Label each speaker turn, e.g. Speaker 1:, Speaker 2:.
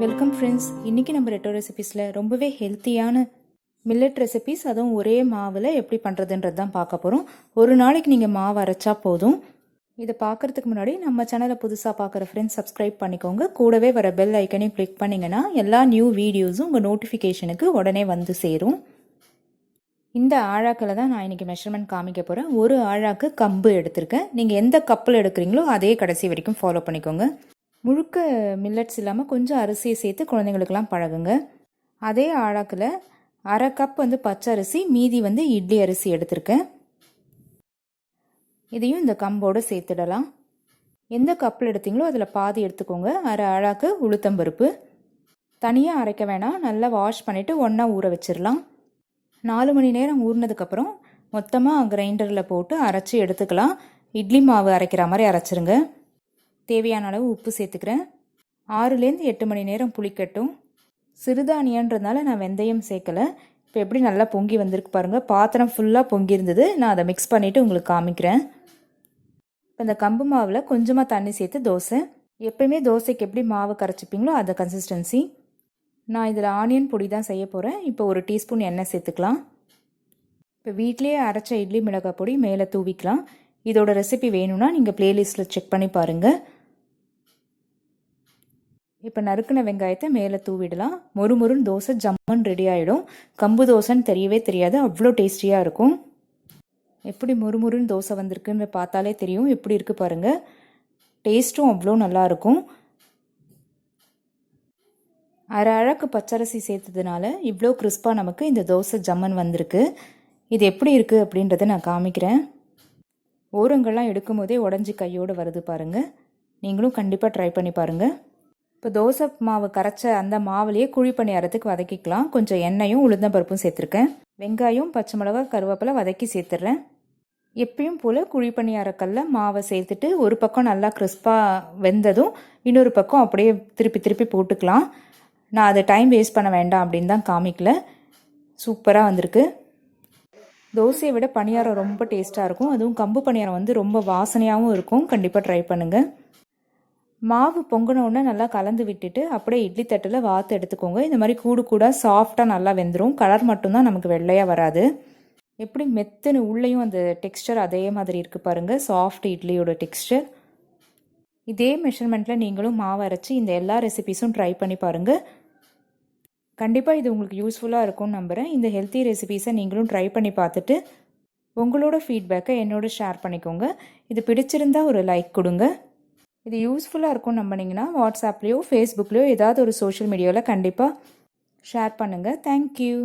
Speaker 1: Welcome friends. இன்றைக்கி நம்ம ரெட்டோ ரெசிபீஸில் ரொம்பவே ஹெல்த்தியான மில்லட் ரெசிபீஸ், அதுவும் ஒரே மாவில் எப்படி பண்ணுறதுன்றது தான் பார்க்க போகிறோம். ஒரு நாளைக்கு நீங்கள் மாவு அரைச்சா போதும். இதை பார்க்குறதுக்கு முன்னாடி நம்ம சேனலை புதுசாக பார்க்குற ஃப்ரெண்ட்ஸ் சப்ஸ்கிரைப் பண்ணிக்கோங்க. கூடவே வர பெல் ஐக்கனையும் கிளிக் பண்ணிங்கன்னா எல்லா நியூ வீடியோஸும் உங்கள் நோட்டிஃபிகேஷனுக்கு உடனே வந்து சேரும். இந்த ஆழாக்கில் தான் நான் இன்றைக்கி மெஷர்மெண்ட் காமிக்க போகிறேன். ஒரு ஆழாக்கு கம்பு எடுத்திருக்கேன். நீங்கள் எந்த கப்பில் எடுக்கிறீங்களோ அதே கடைசி வரைக்கும் ஃபாலோ பண்ணிக்கோங்க. முழுக்க மில்லட்ஸ் இல்லாமல் கொஞ்சம் அரிசியை சேர்த்து குழந்தைங்களுக்கெல்லாம் பழகுங்க. அதே ஆழாக்கில் அரை கப் பச்சை அரிசி, மீதி இட்லி அரிசி எடுத்திருக்கேன். இதையும் இந்த கம்போடு சேர்த்துடலாம். எந்த கப்பில் எடுத்தீங்களோ அதில் பாதி எடுத்துக்கோங்க. அரை ஆழாக்கு உளுத்தம்பருப்பு தனியாக அரைக்க வேணாம், நல்லா வாஷ் பண்ணிவிட்டு ஒன்றா ஊற வச்சிடலாம். 4 மணி நேரம் ஊறினதுக்கப்புறம் மொத்தமாக கிரைண்டரில் போட்டு அரைச்சி எடுத்துக்கலாம். இட்லி மாவு அரைக்கிற மாதிரி அரைச்சிருங்க. தேவையான அளவு உப்பு சேர்த்துக்கிறேன். 6லேருந்து 8 மணி நேரம் புளிக்கட்டும். சிறுதானியன்றதுனால நான் வெந்தயம் சேர்க்கலை. இப்போ எப்படி நல்லா பொங்கி வந்திருக்கு பாருங்கள். பாத்திரம் ஃபுல்லாக பொங்கி இருந்தது. நான் அதை மிக்ஸ் பண்ணிவிட்டு உங்களுக்கு காமிக்கிறேன். இப்போ இந்த கம்பு மாவில் கொஞ்சமாக தண்ணி சேர்த்து தோசை, எப்பயுமே தோசைக்கு எப்படி மாவு கரைச்சிப்பீங்களோ அந்த கன்சிஸ்டன்சி. நான் இதில் ஆனியன் பொடி தான் செய்ய போகிறேன். இப்போ 1 டீஸ்பூன் எண்ணெய் சேர்த்துக்கலாம். இப்போ வீட்லேயே அரைச்ச இட்லி மிளகாய் பொடி மேலே தூவிக்கலாம். இதோட ரெசிபி வேணும்னா நீங்கள் ப்ளேலிஸ்ட்டில் செக் பண்ணி பாருங்கள். இப்போ நறுக்கின வெங்காயத்தை மேலே தூவிடலாம். மொறுமொறுன்னு தோசை ஜம்மன் ரெடி ஆகிடும். கம்பு தோசைன்னு தெரியவே தெரியாது, அவ்வளோ டேஸ்டியாக இருக்கும். எப்படி மொறுமொறுன்னு தோசை வந்திருக்குன்னு பார்த்தாலே தெரியும். எப்படி இருக்குது பாருங்கள். டேஸ்ட்டும் அவ்வளோ நல்லாயிருக்கும். அரை அழகு பச்சரிசி சேர்த்ததுனால இவ்வளோ கிறிஸ்பாக நமக்கு இந்த தோசை ஜம்மன் வந்திருக்கு. இது எப்படி இருக்குது அப்படின்றத நான் காமிக்கிறேன். ஓரங்கள்லாம் எடுக்கும் போதே உடஞ்சி கையோடு வருது பாருங்கள். நீங்களும் கண்டிப்பாக ட்ரை பண்ணி பாருங்கள். இப்போ தோசை மாவு கரைச்ச அந்த மாவுலேயே குழி பணியாரத்துக்கு வதக்கிக்கலாம். கொஞ்சம் எண்ணெயும் உளுந்தம்பருப்பும் சேர்த்துருக்கேன். வெங்காயம், பச்சை மிளகா, கருவேப்பிலை வதக்கி சேர்த்துட்றேன். எப்பயும் போல் குழி பணியாரக்கல்ல மாவை சேர்த்துட்டு ஒரு பக்கம் நல்லா கிறிஸ்பாக வெந்ததும் இன்னொரு பக்கம் அப்படியே திருப்பி திருப்பி போட்டுக்கலாம். நான் அதை டைம் வேஸ்ட் பண்ண வேண்டாம் அப்படின்னு தான் காமிக்கல. சூப்பராக வந்திருக்கு. தோசையை விட பணியாரம் ரொம்ப டேஸ்ட்டாக இருக்கும். அதுவும் கம்பு பணியாரம் ரொம்ப வாசனையாகவும் இருக்கும். கண்டிப்பாக ட்ரை பண்ணுங்கள். மாவு பொங்கினோடனே நல்லா கலந்து விட்டுட்டு அப்படியே இட்லி தட்டில் வாத்து எடுத்துக்கோங்க. இந்த மாதிரி கூடு கூட சாஃப்டாக நல்லா வெந்துடும். கலர் மட்டும்தான் நமக்கு வெள்ளையாக வராது. எப்படி மெத்துன்னு உள்ளேயும் அந்த டெக்ஸ்டர் அதே மாதிரி இருக்குது பாருங்கள். சாஃப்ட் இட்லியோட டெக்ஸ்டர். இதே மெஷர்மெண்ட்டில் நீங்களும் மாவு அரைச்சி இந்த எல்லா ரெசிபீஸும் ட்ரை பண்ணி பாருங்கள். கண்டிப்பாக இது உங்களுக்கு யூஸ்ஃபுல்லாக இருக்கும்னு நம்புகிறேன். இந்த ஹெல்த்தி ரெசிபீஸை நீங்களும் ட்ரை பண்ணி பார்த்துட்டு உங்களோட ஃபீட்பேக்கை என்னோட ஷேர் பண்ணிக்கோங்க. இது பிடிச்சிருந்தா ஒரு லைக் கொடுங்க. இது யூஸ்ஃபுல்லாக இருக்கும்னு நம்பினீங்கன்னா வாட்ஸ்அப்லேயோ ஃபேஸ்புக்லேயோ ஏதாவது ஒரு சோஷியல் மீடியாவில் கண்டிப்பாக ஷேர் பண்ணுங்கள். தேங்க்யூ.